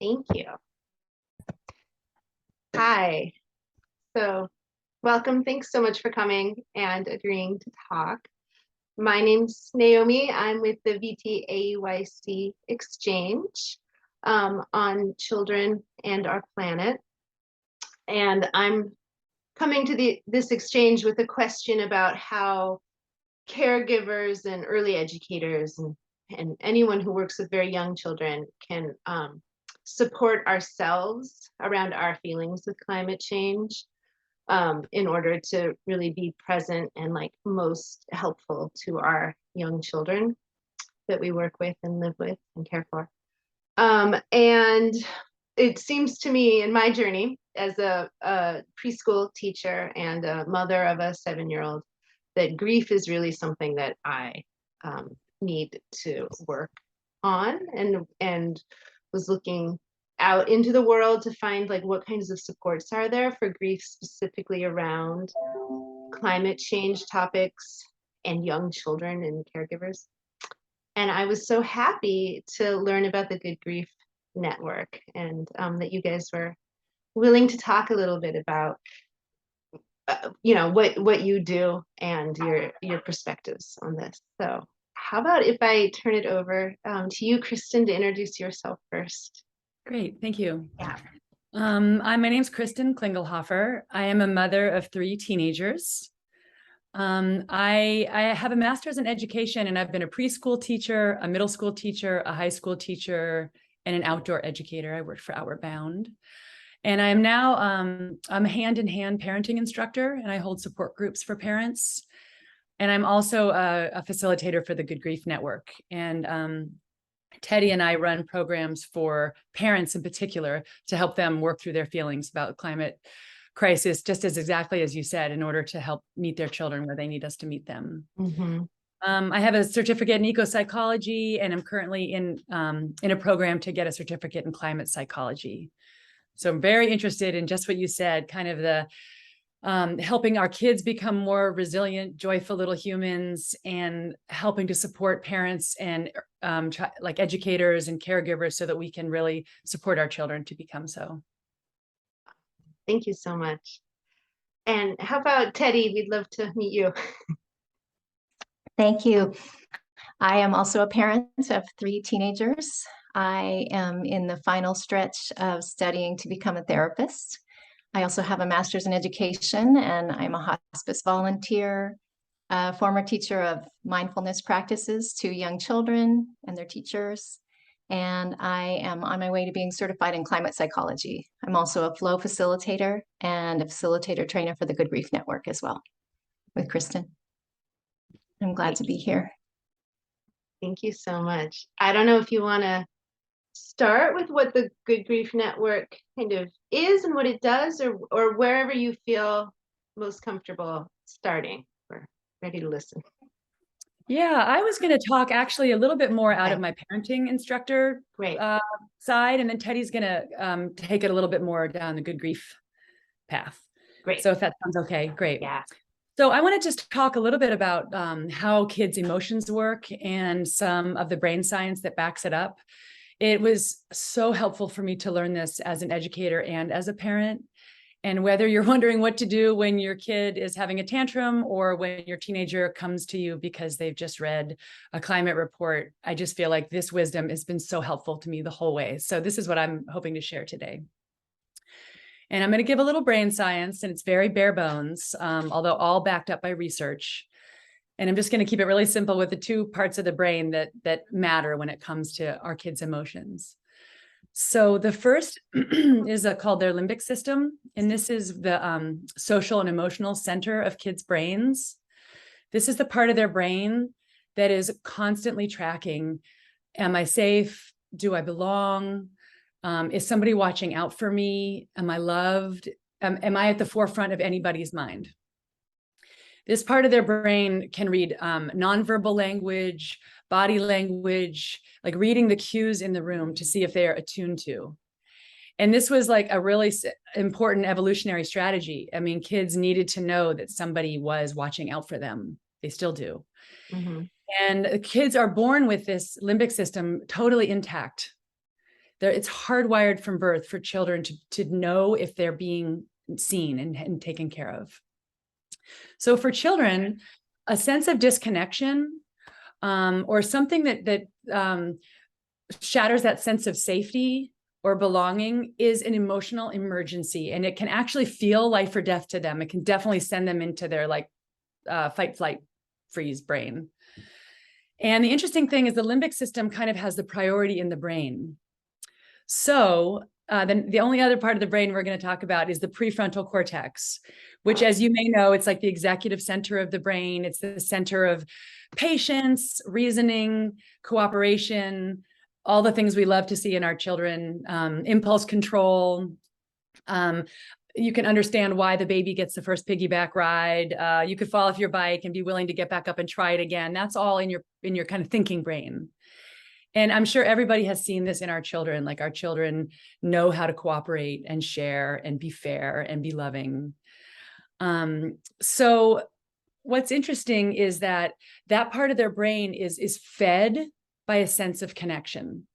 Thank you. Hi. So welcome. Thanks so much for coming and agreeing to talk. My name's Naomi. I'm with the VTAEYC exchange on children and our planet. And I'm coming to this exchange with a question about how caregivers and early educators and anyone who works with very young children can support ourselves around our feelings with climate change in order to really be present and like most helpful to our young children that we work with and live with and care for. And it seems to me in my journey as a preschool teacher and a mother of a 7-year-old that grief is really something that I need to work on, and was looking out into the world to find like what kinds of supports are there for grief specifically around climate change topics and young children and caregivers. And I was so happy to learn about the Good Grief Network and that you guys were willing to talk a little bit about what you do and your perspectives on this. So how about if I turn it over to you, Kristan, to introduce yourself first? Great, thank you. Yeah. My name's Kristan Klingelhofer. I am a mother of 3 teenagers. I have a master's in education, and I've been a preschool teacher, a middle school teacher, a high school teacher, and an outdoor educator. I worked for Outward Bound. And I am now I'm a hand-in-hand parenting instructor, and I hold support groups for parents. And I'm also a facilitator for the Good Grief Network. And Teddy and I run programs for parents in particular to help them work through their feelings about climate crisis, just as exactly as you said, in order to help meet their children where they need us to meet them. Mm-hmm. I have a certificate in eco-psychology, and I'm currently in a program to get a certificate in climate psychology. So I'm very interested in just what you said, kind of the helping our kids become more resilient, joyful little humans, and helping to support parents and like educators and caregivers so that we can really support our children to become so. Thank you so much. And how about Teddy? We'd love to meet you. Thank you. I am also a parent of 3 teenagers. I am in the final stretch of studying to become a therapist. I also have a master's in education, and I'm a hospice volunteer, a former teacher of mindfulness practices to young children and their teachers. And I am on my way to being certified in climate psychology. I'm also a flow facilitator and a facilitator trainer for the Good Grief Network as well with Kristan. I'm glad to be here. Thank you so much. I don't know if you want to start with what the Good Grief Network kind of is and what it does, or wherever you feel most comfortable starting. We're ready to listen. Yeah, I was going to talk actually a little bit more out of my parenting instructor side, and then Teddy's going to take it a little bit more down the good grief path. Great. So if that sounds okay, great. Yeah. So I want to just talk a little bit about how kids' emotions work and some of the brain science that backs it up. It was so helpful for me to learn this as an educator and as a parent. And whether you're wondering what to do when your kid is having a tantrum or when your teenager comes to you because they've just read a climate report, I just feel like this wisdom has been so helpful to me the whole way. So this is what I'm hoping to share today. And I'm going to give a little brain science, and it's very bare bones, although all backed up by research. And I'm just going to keep it really simple with the 2 parts of the brain that matter when it comes to our kids' emotions. So the first is called their limbic system. And this is the social and emotional center of kids' brains. This is the part of their brain that is constantly tracking, am I safe? Do I belong? Is somebody watching out for me? Am I loved? Am I at the forefront of anybody's mind? This part of their brain can read nonverbal language, body language, like reading the cues in the room to see if they are attuned to. And this was like a really important evolutionary strategy. I mean, kids needed to know that somebody was watching out for them. They still do. Mm-hmm. And kids are born with this limbic system totally intact. It's hardwired from birth for children to know if they're being seen and taken care of. So for children, a sense of disconnection or something that shatters that sense of safety or belonging is an emotional emergency, and it can actually feel life or death to them. It can definitely send them into their like fight, flight, freeze brain. And the interesting thing is the limbic system kind of has the priority in the brain. So then the only other part of the brain we're going to talk about is the prefrontal cortex, which, as you may know, it's like the executive center of the brain. It's the center of patience, reasoning, cooperation, all the things we love to see in our children, impulse control. You can understand why the baby gets the first piggyback ride. You could fall off your bike and be willing to get back up and try it again. That's all in your kind of thinking brain. And I'm sure everybody has seen this in our children. Like, our children know how to cooperate and share and be fair and be loving. So what's interesting is that part of their brain is fed by a sense of connection.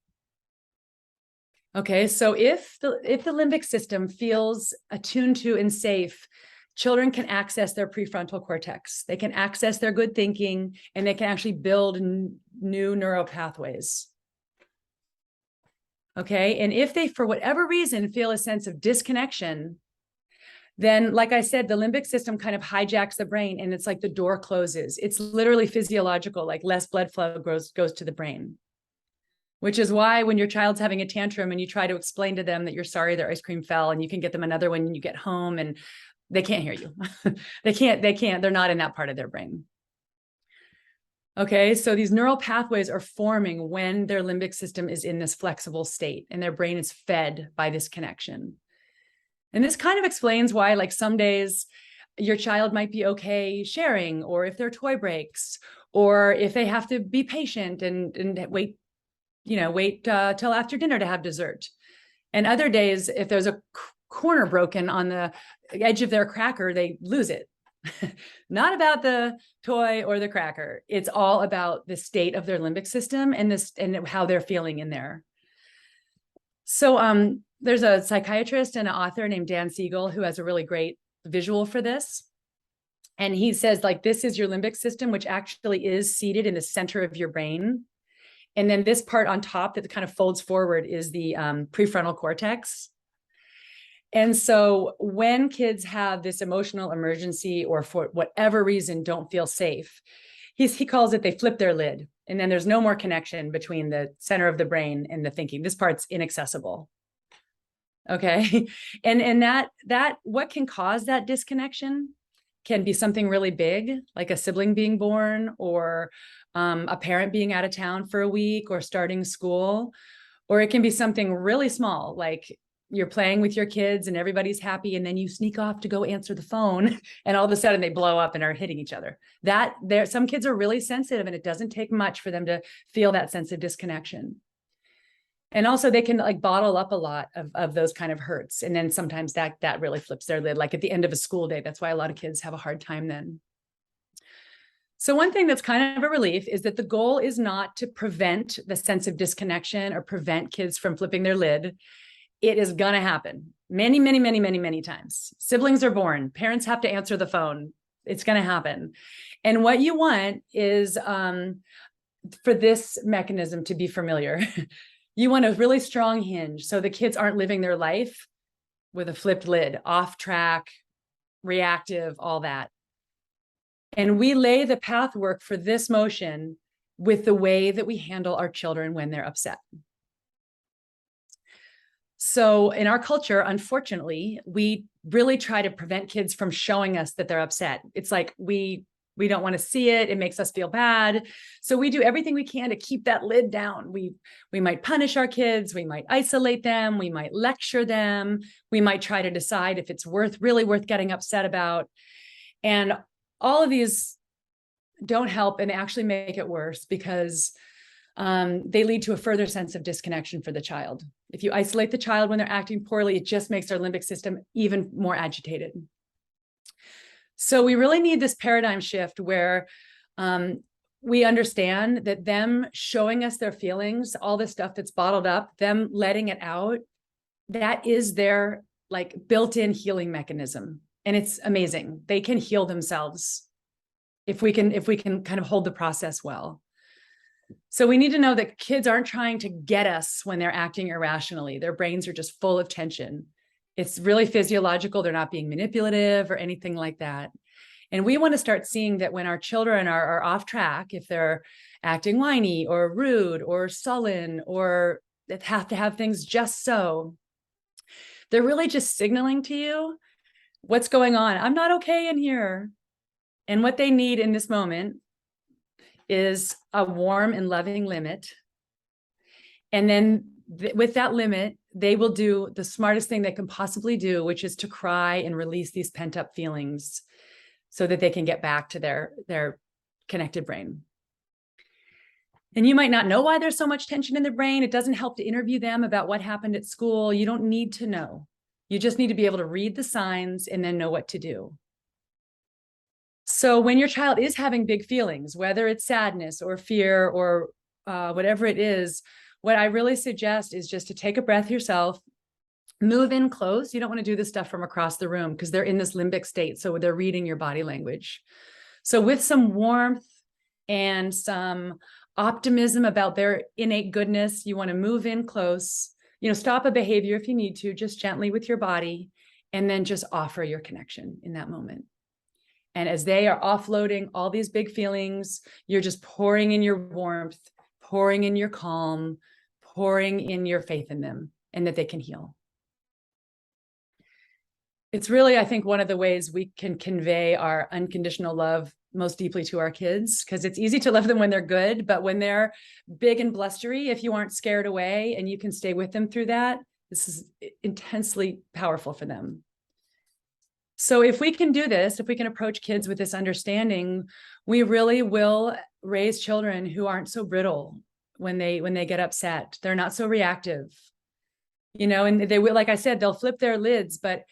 Okay, so if the limbic system feels attuned to and safe, children can access their prefrontal cortex. They can access their good thinking, and they can actually build new neural pathways. Okay, and if they, for whatever reason, feel a sense of disconnection, then, like I said, the limbic system kind of hijacks the brain, and it's like the door closes. It's literally physiological, like less blood flow goes to the brain. Which is why when your child's having a tantrum and you try to explain to them that you're sorry their ice cream fell and you can get them another one when you get home, and they can't hear you. They can't, they're not in that part of their brain. Okay, so these neural pathways are forming when their limbic system is in this flexible state and their brain is fed by this connection. And this kind of explains why, like, some days your child might be okay sharing, or if their toy breaks, or if they have to be patient and wait till after dinner to have dessert. And other days, if there's a corner broken on the edge of their cracker, they lose it. Not about the toy or the cracker. It's all about the state of their limbic system and how they're feeling in there. So there's a psychiatrist and an author named Dan Siegel who has a really great visual for this. And he says, like, this is your limbic system, which actually is seated in the center of your brain. And then this part on top that kind of folds forward is the prefrontal cortex. And so when kids have this emotional emergency, or for whatever reason don't feel safe, he calls it, they flip their lid. And then there's no more connection between the center of the brain and the thinking. This part's inaccessible. Okay. And that what can cause that disconnection can be something really big, like a sibling being born, or a parent being out of town for a week, or starting school. Or it can be something really small, like you're playing with your kids and everybody's happy, and then you sneak off to go answer the phone, and all of a sudden they blow up and are hitting each other. Some kids are really sensitive, and it doesn't take much for them to feel that sense of disconnection. And also they can, like, bottle up a lot of those kind of hurts. And then sometimes that really flips their lid, like at the end of a school day. That's why a lot of kids have a hard time then. So one thing that's kind of a relief is that the goal is not to prevent the sense of disconnection or prevent kids from flipping their lid. It is going to happen many, many, many, many, many times. Siblings are born. Parents have to answer the phone. It's going to happen. And what you want is for this mechanism to be familiar. You want a really strong hinge, so the kids aren't living their life with a flipped lid, off track, reactive, all that. And we lay the path work for this motion with the way that we handle our children when they're upset. So in our culture, unfortunately, we really try to prevent kids from showing us that they're upset. It's like we don't want to see it. It makes us feel bad. So we do everything we can to keep that lid down. We might punish our kids. We might isolate them. We might lecture them. We might try to decide if it's really worth getting upset about. And all of these don't help and actually make it worse, because they lead to a further sense of disconnection for the child. If you isolate the child when they're acting poorly, it just makes their limbic system even more agitated. So we really need this paradigm shift where we understand that them showing us their feelings, all the stuff that's bottled up, them letting it out, that is their like built-in healing mechanism. And it's amazing. They can heal themselves if we can kind of hold the process well. So we need to know that kids aren't trying to get us when they're acting irrationally. Their brains are just full of tension. It's really physiological. They're not being manipulative or anything like that. And we want to start seeing that when our children are off track, if they're acting whiny or rude or sullen or that have to have things just so, they're really just signaling to you what's going on. I'm not okay in here. And what they need in this moment is a warm and loving limit. And then with that limit, they will do the smartest thing they can possibly do, which is to cry and release these pent-up feelings so that they can get back to their connected brain. And you might not know why there's so much tension in their brain. It doesn't help to interview them about what happened at school. You don't need to know. You just need to be able to read the signs and then know what to do. So when your child is having big feelings, whether it's sadness or fear or whatever it is, what I really suggest is just to take a breath yourself, move in close. You don't want to do this stuff from across the room because they're in this limbic state. So they're reading your body language. So with some warmth and some optimism about their innate goodness, you want to move in close, stop a behavior if you need to, just gently with your body, and then just offer your connection in that moment. And as they are offloading all these big feelings, you're just pouring in your warmth, pouring in your calm, pouring in your faith in them and that they can heal. It's really, I think, one of the ways we can convey our unconditional love most deeply to our kids, because it's easy to love them when they're good, but when they're big and blustery, if you aren't scared away and you can stay with them through that, this is intensely powerful for them. So if we can do this, if we can approach kids with this understanding, we really will raise children who aren't so brittle when they get upset. They're not so reactive, and they will, like I said, they'll flip their lids, but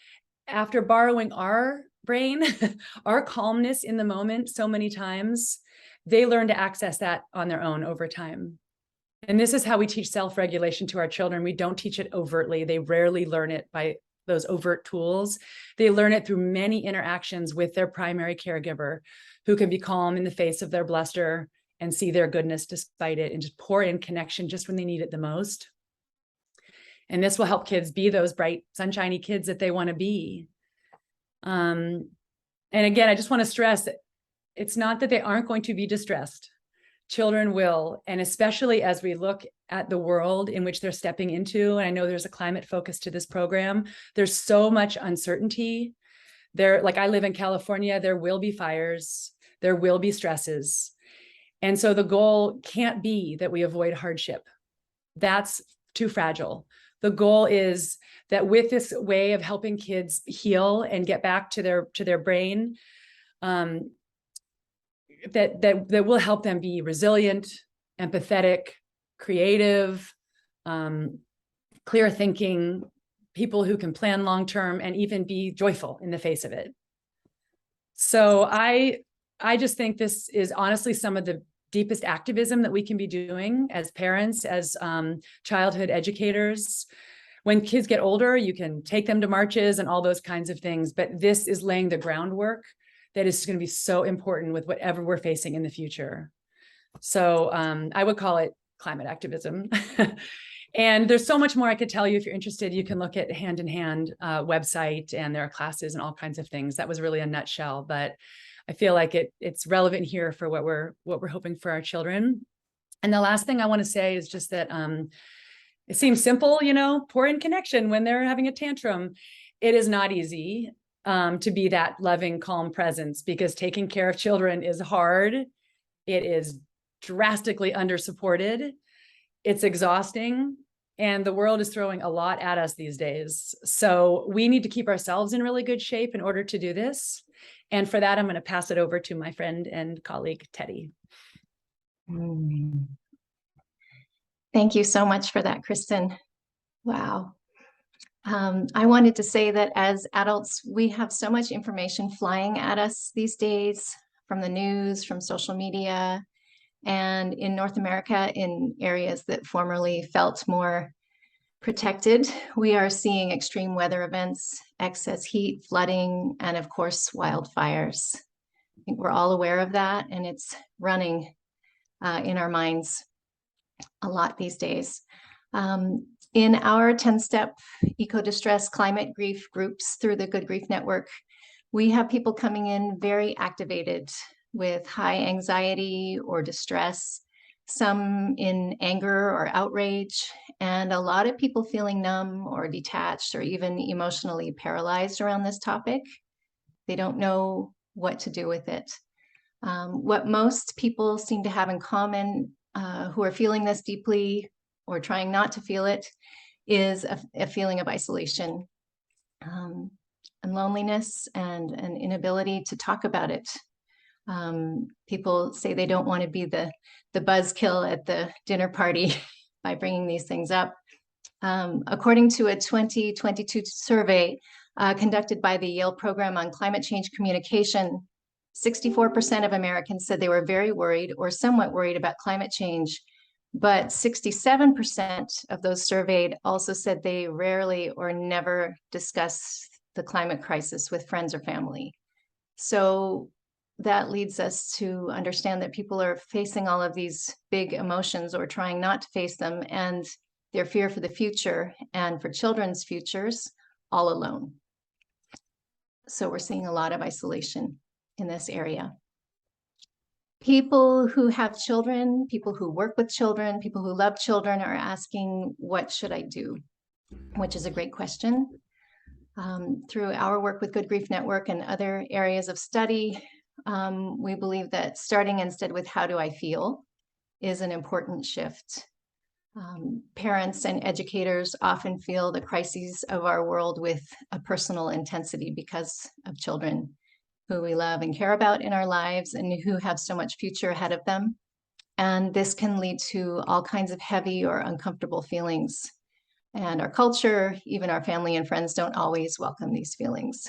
after borrowing our brain, our calmness in the moment so many times, they learn to access that on their own over time. And this is how we teach self-regulation to our children. We don't teach it overtly. They rarely learn it by those overt tools. They learn it through many interactions with their primary caregiver, who can be calm in the face of their bluster and see their goodness despite it and just pour in connection just when they need it the most. And this will help kids be those bright, sunshiny kids that they want to be. And again, I just want to stress that it's not that they aren't going to be distressed. Children will, and especially as we look at the world in which they're stepping into, and I know there's a climate focus to this program, there's so much uncertainty. Like I live in California, there will be fires, there will be stresses. And so the goal can't be that we avoid hardship. That's too fragile. The goal is that with this way of helping kids heal and get back to their brain, that will help them be resilient, empathetic, creative, clear thinking, people who can plan long-term and even be joyful in the face of it. So I just think this is honestly some of the deepest activism that we can be doing as parents, as childhood educators. When kids get older, you can take them to marches and all those kinds of things, but this is laying the groundwork that is going to be so important with whatever we're facing in the future. So I would call it climate activism. And there's so much more I could tell you. If you're interested, you can look at Hand in Hand website, and there are classes and all kinds of things. That was really a nutshell, but I feel like it's relevant here for what we're hoping for our children. And the last thing I want to say is just that it seems simple, pour in connection when they're having a tantrum. It is not easy to be that loving, calm presence, because taking care of children is hard. It is drastically under-supported. It's exhausting, and the world is throwing a lot at us these days. So we need to keep ourselves in really good shape in order to do this. And for that, I'm going to pass it over to my friend and colleague, Teddy. Thank you so much for that, Kristan. Wow. I wanted to say that as adults, we have so much information flying at us these days from the news, from social media. And in North America, in areas that formerly felt more protected, we are seeing extreme weather events, excess heat, flooding, and of course, wildfires. I think we're all aware of that, and it's running in our minds a lot these days. In our 10-step eco-distress climate grief groups through the Good Grief Network, we have people coming in very activated with high anxiety or distress, some in anger or outrage, and a lot of people feeling numb or detached or even emotionally paralyzed around this topic. They don't know what to do with it. What most people seem to have in common who are feeling this deeply or trying not to feel it is a feeling of isolation and loneliness and an inability to talk about it. People say they don't want to be the buzzkill at the dinner party by bringing these things up. According to a 2022 survey conducted by the Yale Program on Climate Change Communication, 64% of Americans said they were very worried or somewhat worried about climate change, but 67% of those surveyed also said they rarely or never discuss the climate crisis with friends or family. So that leads us to understand that people are facing all of these big emotions or trying not to face them, and their fear for the future and for children's futures all alone. So we're seeing a lot of isolation in this area. People who have children, people who work with children, people who love children are asking, what should I do? Which is a great question. Through our work with Good Grief Network and other areas of study, we believe that starting instead with how do I feel is an important shift. Parents and educators often feel the crises of our world with a personal intensity because of children who we love and care about in our lives and who have so much future ahead of them. And this can lead to all kinds of heavy or uncomfortable feelings. And our culture, even our family and friends, don't always welcome these feelings.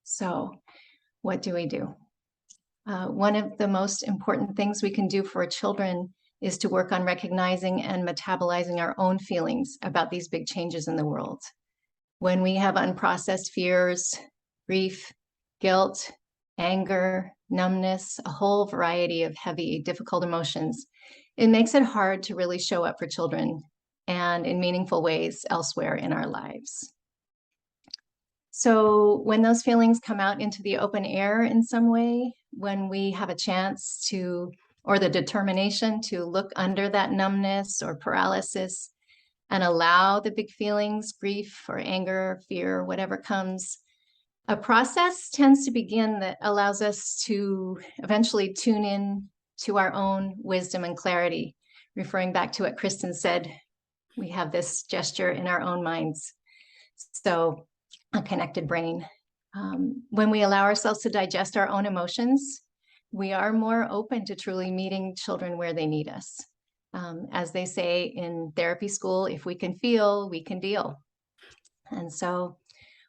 So what do we do? One of the most important things we can do for children is to work on recognizing and metabolizing our own feelings about these big changes in the world. When we have unprocessed fears, grief, guilt, anger, numbness, a whole variety of heavy, difficult emotions, it makes it hard to really show up for children and in meaningful ways elsewhere in our lives. So when those feelings come out into the open air in some way, when we have a chance to, or the determination to look under that numbness or paralysis and allow the big feelings, grief or anger, fear, whatever comes, a process tends to begin that allows us to eventually tune in to our own wisdom and clarity. Referring back to what Kristan said, we have this gesture in our own minds. So a connected brain. When we allow ourselves to digest our own emotions, we are more open to truly meeting children where they need us. As they say in therapy school, if we can feel, we can deal. And so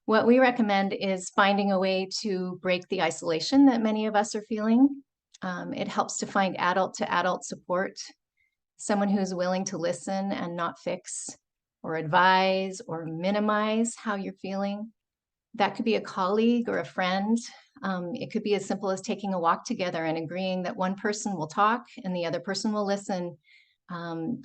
what we recommend is finding a way to break the isolation that many of us are feeling. It helps to find adult-to-adult support, someone who's willing to listen and not fix or advise or minimize how you're feeling. That could be a colleague or a friend. It could be as simple as taking a walk together and agreeing that one person will talk and the other person will listen,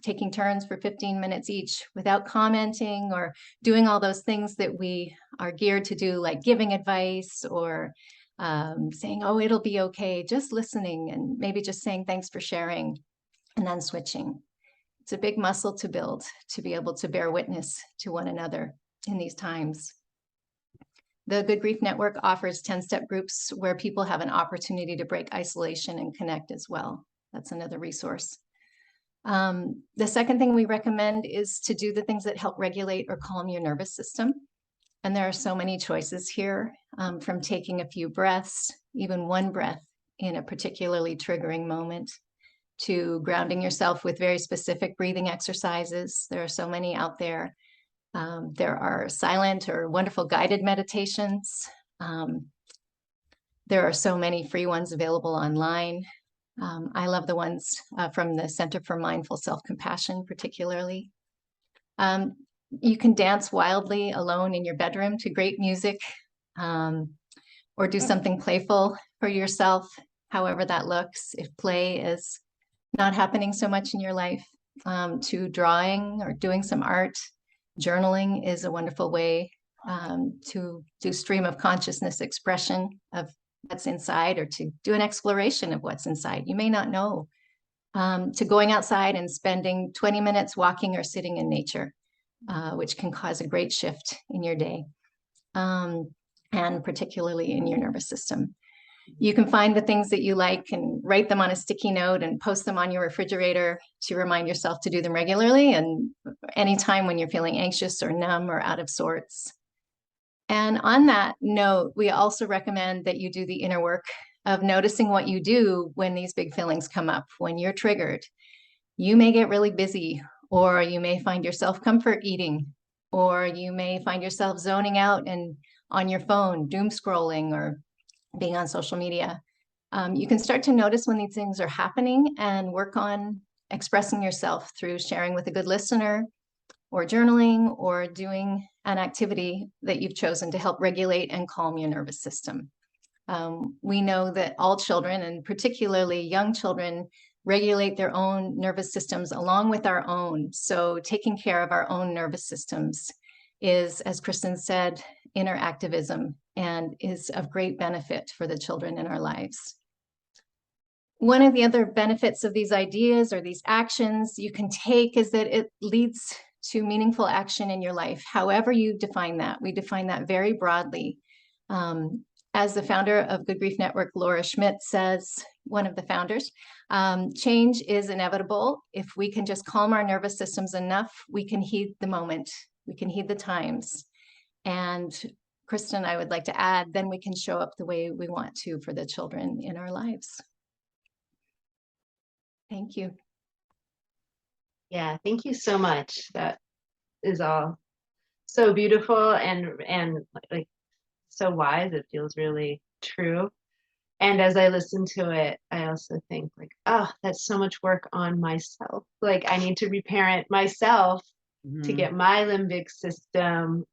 taking turns for 15 minutes each without commenting or doing all those things that we are geared to do, like giving advice or saying, oh, it'll be okay, just listening and maybe just saying thanks for sharing and then switching. It's a big muscle to build to be able to bear witness to one another in these times. The Good Grief Network offers 10-step groups where people have an opportunity to break isolation and connect as well. That's another resource. The second thing we recommend is to do the things that help regulate or calm your nervous system. And there are so many choices here, from taking a few breaths, even one breath in a particularly triggering moment, to grounding yourself with very specific breathing exercises. There are so many out there. There are silent or wonderful guided meditations. There are so many free ones available online. I love the ones from the Center for Mindful Self-Compassion, particularly. You can dance wildly alone in your bedroom to great music, or do something playful for yourself, however that looks. If play is not happening so much in your life, to drawing or doing some art, journaling is a wonderful way to do stream of consciousness expression of what's inside, or to do an exploration of what's inside. You may not know. To going outside and spending 20 minutes walking or sitting in nature, which can cause a great shift in your day, and particularly in your nervous system. You can find the things that you like and write them on a sticky note and post them on your refrigerator to remind yourself to do them regularly, and anytime when you're feeling anxious or numb or out of sorts. And on that note, we also recommend that you do the inner work of noticing what you do when these big feelings come up, when you're triggered. You may get really busy, or you may find yourself comfort eating, or you may find yourself zoning out and on your phone, doom scrolling, or being on social media. You can start to notice when these things are happening and work on expressing yourself through sharing with a good listener, or journaling, or doing an activity that you've chosen to help regulate and calm your nervous system. We know that all children, and particularly young children, regulate their own nervous systems along with our own. So taking care of our own nervous systems is, as Kristan said, inner activism, and is of great benefit for the children in our lives. One of the other benefits of these ideas or these actions you can take is that it leads to meaningful action in your life, however you define that. We define that very broadly. As the founder of Good Grief Network, Laura Schmidt, says, one of the founders, change is inevitable. If we can just calm our nervous systems enough, we can heed the moment, we can heed the times. And Kristan, I would like to add, then we can show up the way we want to for the children in our lives. Thank you. Yeah, thank you so much. That is all so beautiful and like so wise. It feels really true. And as I listen to it, I also think like, oh, that's so much work on myself. Like I need to reparent myself to get my limbic system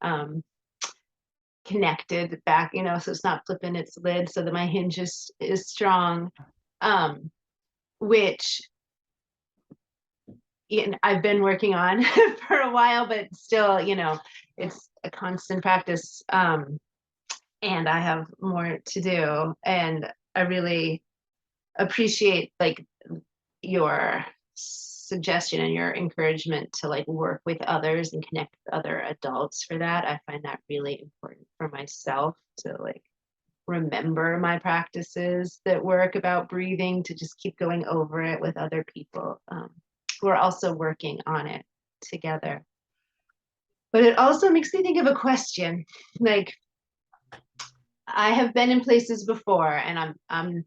connected back, you know, so it's not flipping its lid, so that my hinge is strong, which I've been working on for a while, but still, you know, it's a constant practice. And I have more to do. And I really appreciate like your suggestion and your encouragement to like work with others and connect with other adults for that. I find that really important for myself to like remember my practices that work about breathing, to just keep going over it with other people who are also working on it together. But it also makes me think of a question. Like, I have been in places before, and I'm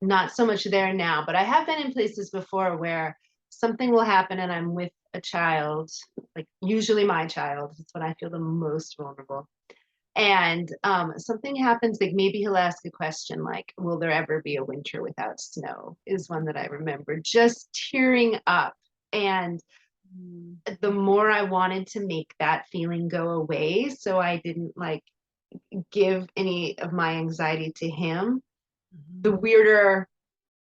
not so much there now, but I have been in places before where something will happen and I'm with a child, like usually my child. It's when I feel the most vulnerable. And something happens, like maybe he'll ask a question like, will there ever be a winter without snow, is one that I remember just tearing up. And the more I wanted to make that feeling go away, so I didn't like give any of my anxiety to him, the weirder,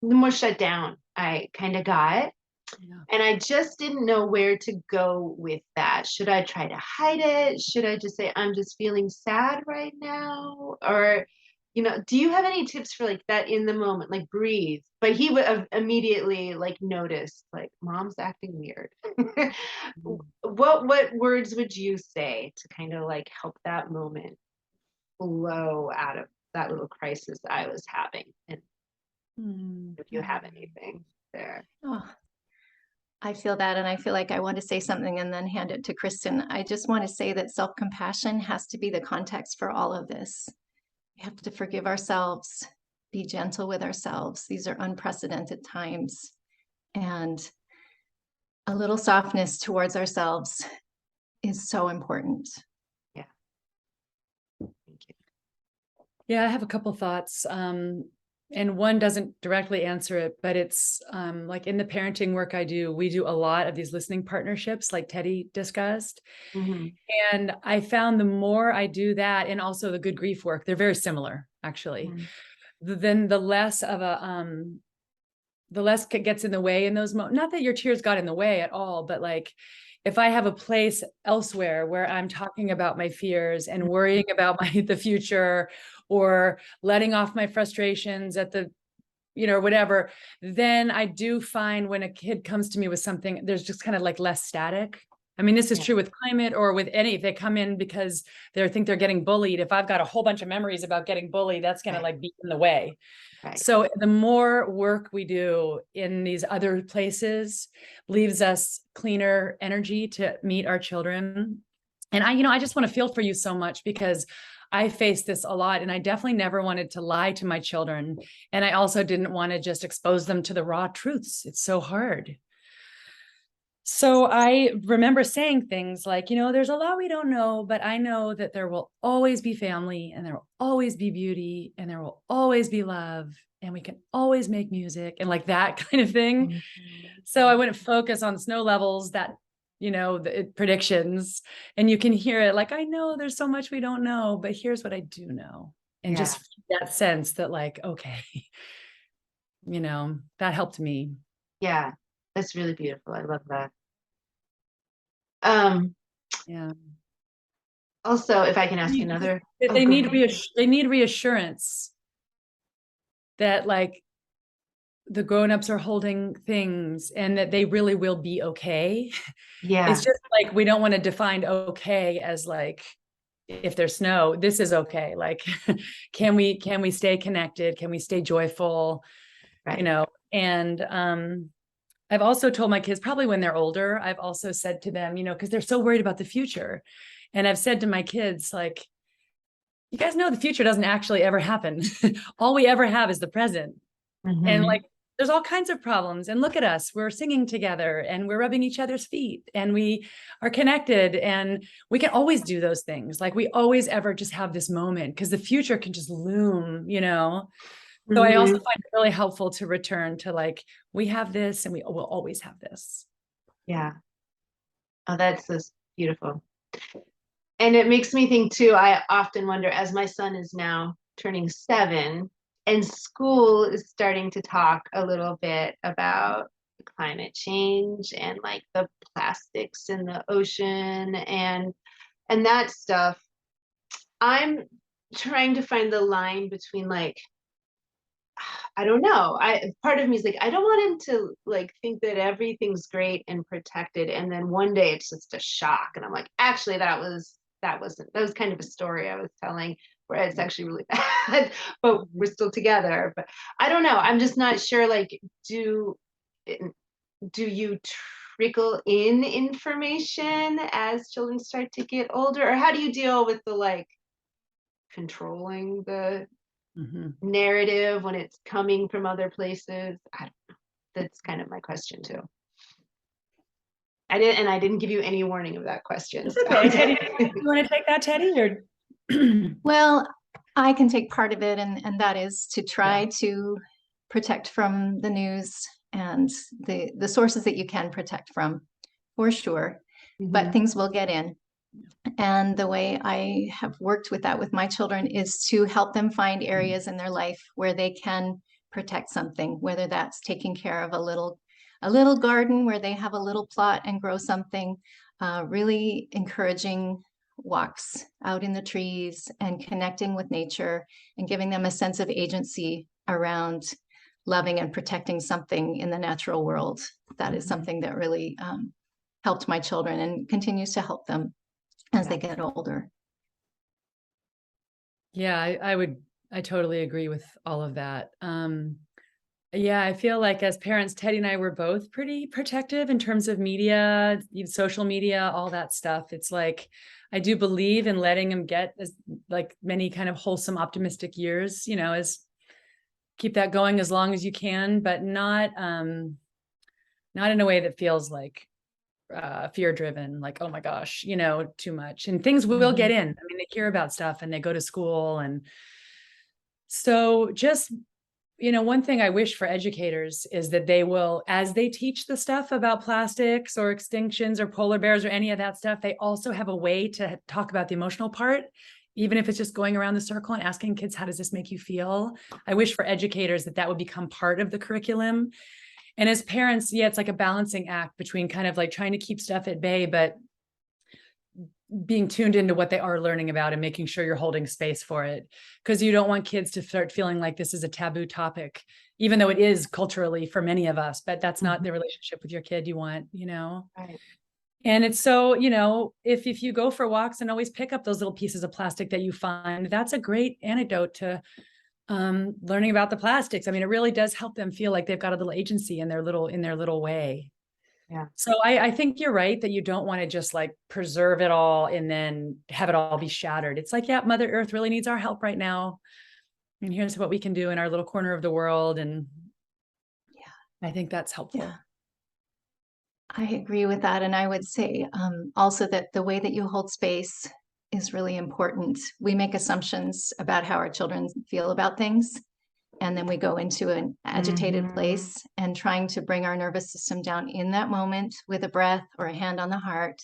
the more shut down I kind of got. Yeah. And I just didn't know where to go with that. Should I try to hide it? Should I just say, I'm just feeling sad right now? Or, you know, do you have any tips for like that in the moment, like breathe? But he would have immediately like noticed, like, mom's acting weird. What words would you say to kind of like help that moment flow out of that little crisis I was having? And if you have anything there. Oh, I feel that, and I feel like I want to say something and then hand it to Kristan. I just want to say that self-compassion has to be the context for all of this. We have to forgive ourselves, be gentle with ourselves. These are unprecedented times, and a little softness towards ourselves is so important. Yeah. Thank you. Yeah, I have a couple thoughts. and one doesn't directly answer it, but it's like in the parenting work I do, we do a lot of these listening partnerships like Teddy discussed. Mhm. And I found the more I do that, and also the good grief work, they're very similar actually, Mhm. then the less of the less gets in the way in those moments. Not that your tears got in the way at all, but like if I have a place elsewhere where I'm talking about my fears and worrying about the future, or letting off my frustrations at the, whatever, then I do find when a kid comes to me with something, there's just kind of like less static. I mean, this is Yeah. true with climate or with any, if they come in because they think they're getting bullied, if I've got a whole bunch of memories about getting bullied, that's going to like be in the way. Right. So the more work we do in these other places leaves us cleaner energy to meet our children. And I just want to feel for you so much, because I faced this a lot, and I definitely never wanted to lie to my children. And I also didn't want to just expose them to the raw truths. It's so hard. So I remember saying things like, there's a lot we don't know, but I know that there will always be family, and there will always be beauty, and there will always be love, and we can always make music, and like that kind of thing. Mhm. So I wouldn't focus on snow levels, that, the predictions, and you can hear it like, I know there's so much we don't know, but here's what I do know. And Yeah. just that sense that like, okay, that helped me. Yeah. That's really beautiful. I love that. Um, Yeah. Also, if I can ask another. They Oh, go need ahead. they need reassurance that like the grown-ups are holding things and that they really will be okay. Yeah. It's just like we don't want to define okay as like, if there's snow, this is okay. Like, can we stay connected? Can we stay joyful? Right. And I've also told my kids, probably when they're older, I've also said to them, because they're so worried about the future. And I've said to my kids, like, you guys know the future doesn't actually ever happen. All we ever have is the present. And Mhm. like, there's all kinds of problems. And look at us, we're singing together and we're rubbing each other's feet and we are connected, and we can always do those things. Like we always ever just have this moment, because the future can just loom. So I also Mhm. find it really helpful to return to like, we have this and we will always have this. Yeah. Oh, that's just beautiful. And it makes me think too, I often wonder, as my son is now turning 7 and school is starting to talk a little bit about climate change and like the plastics in the ocean and that stuff. I'm trying to find the line between like, I don't know. Part of me is like, I don't want him to like think that everything's great and protected, and then one day it's just a shock, and I'm like, actually, that was kind of a story I was telling where it's actually really bad, but we're still together. But I don't know. I'm just not sure. Like, do you trickle in information as children start to get older, or how do you deal with the like controlling the Mhm. narrative when it's coming from other places? I don't know. That's kind of my question too. I didn't give you any warning of that question. It's So. okay. Teddy, you want to take that, Teddy? Or Well, I can take part of it, and that is to try to protect from the news and the sources that you can protect from, for sure. But Mhm. things will get in. And the way I have worked with that with my children is to help them find areas in their life where they can protect something, whether that's taking care of a little garden where they have a little plot and grow something, really encouraging walks out in the trees and connecting with nature and giving them a sense of agency around loving and protecting something in the natural world. That is something that really helped my children and continues to help them as they get older. yeah, I totally agree with all of that. Yeah, I feel like as parents, Teddy and I were both pretty protective in terms of media, social media, all that stuff. It's like, I do believe in letting him get as like many kind of wholesome, optimistic years, as keep that going as long as you can, but not in a way that feels like fear driven, like, oh my gosh, too much. And things will get in. I mean, they hear about stuff and they go to school. And so just one thing I wish for educators is that they will, as they teach the stuff about plastics or extinctions or polar bears or any of that stuff, they also have a way to talk about the emotional part, even if it's just going around the circle and asking kids, how does this make you feel? I wish for educators that that would become part of the curriculum. And as parents, yeah, it's like a balancing act between kind of like trying to keep stuff at bay, but being tuned into what they are learning about and making sure you're holding space for it. Because you don't want kids to start feeling like this is a taboo topic, even though it is culturally for many of us, but that's not the relationship with your kid you want, Right. And it's so, if you go for walks and always pick up those little pieces of plastic that you find, that's a great antidote to learning about the plastics. I mean, it really does help them feel like they've got a little agency in their little way. Yeah. So I think you're right that you don't want to just like preserve it all and then have it all be shattered. It's like, yeah, Mother Earth really needs our help right now. And here's what we can do in our little corner of the world. And yeah, I think that's helpful. Yeah. I agree with that. And I would say also that the way that you hold space is really important. We make assumptions about how our children feel about things. And then we go into an agitated place, and trying to bring our nervous system down in that moment with a breath or a hand on the heart,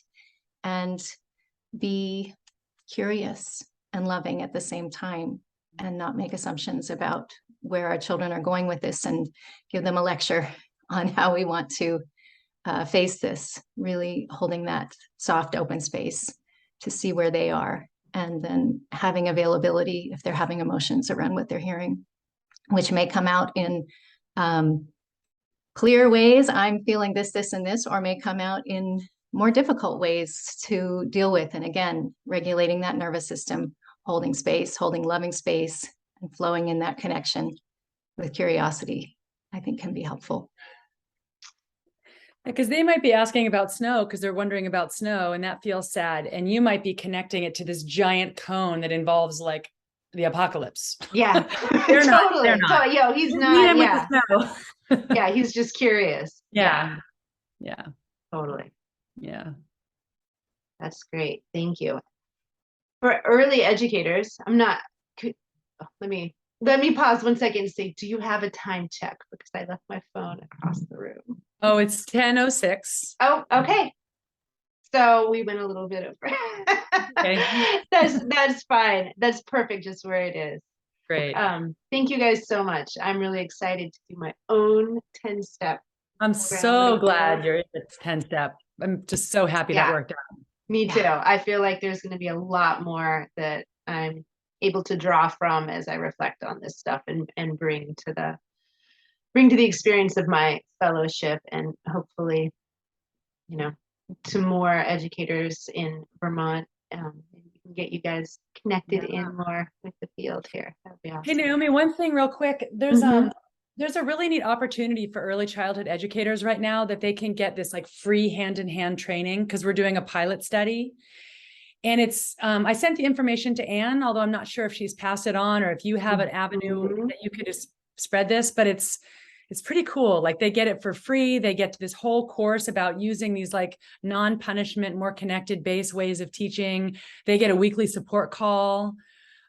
and be curious and loving at the same time, and not make assumptions about where our children are going with this and give them a lecture on how we want to face this, really holding that soft open space to see where they are, and then having availability if they're having emotions around what they're hearing, which may come out in clear ways. I'm feeling this, this, and this, or may come out in more difficult ways to deal with. And again, regulating that nervous system, holding space, holding loving space, and flowing in that connection with curiosity, I think can be helpful. Because they might be asking about snow because they're wondering about snow, and that feels sad. And you might be connecting it to this giant cone that involves like the apocalypse. Yeah, They're totally. not. Yo, he's not. Yeah. With the Yeah, he's just curious. Yeah. Totally. Yeah. That's great. Thank you. For early educators, let me pause 1 second and say, do you have a time check? Because I left my phone across the room. Oh, it's 10:06. Oh, okay. So we went a little bit over. Okay. That's fine. That's perfect just where it is. Great. Thank you guys so much. I'm really excited to do my own 10-step. I'm so glad you're in the 10-step. I'm just so happy that worked out. Me too. I feel like there's going to be a lot more that I'm able to draw from as I reflect on this stuff and bring to the experience of my fellowship, and hopefully, to more educators in Vermont. We can get you guys connected in more with the field here. That'd be awesome. Hey, Naomi, one thing real quick. There's a really neat opportunity for early childhood educators right now that they can get this like free hand-in-hand training, because we're doing a pilot study. And it's, I sent the information to Anne, although I'm not sure if she's passed it on or if you have an avenue that you could just spread this, but it's pretty cool. Like they get it for free. They get to this whole course about using these like non-punishment, more connected based ways of teaching. They get a weekly support call.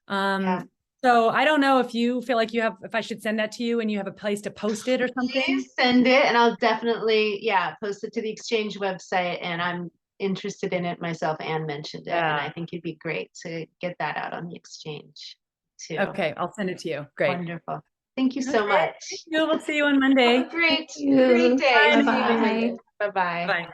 So I don't know if you feel like if I should send that to you and you have a place to post it or something. Please send it, and I'll definitely, post it to the Exchange website. And I'm interested in it myself. Anne mentioned it, and I think it'd be great to get that out on the Exchange too. Okay, I'll send it to you. Great. Wonderful. Thank you so much. Thank you. We'll see you on Monday. Have a great day. Bye-bye. Bye-bye. Bye.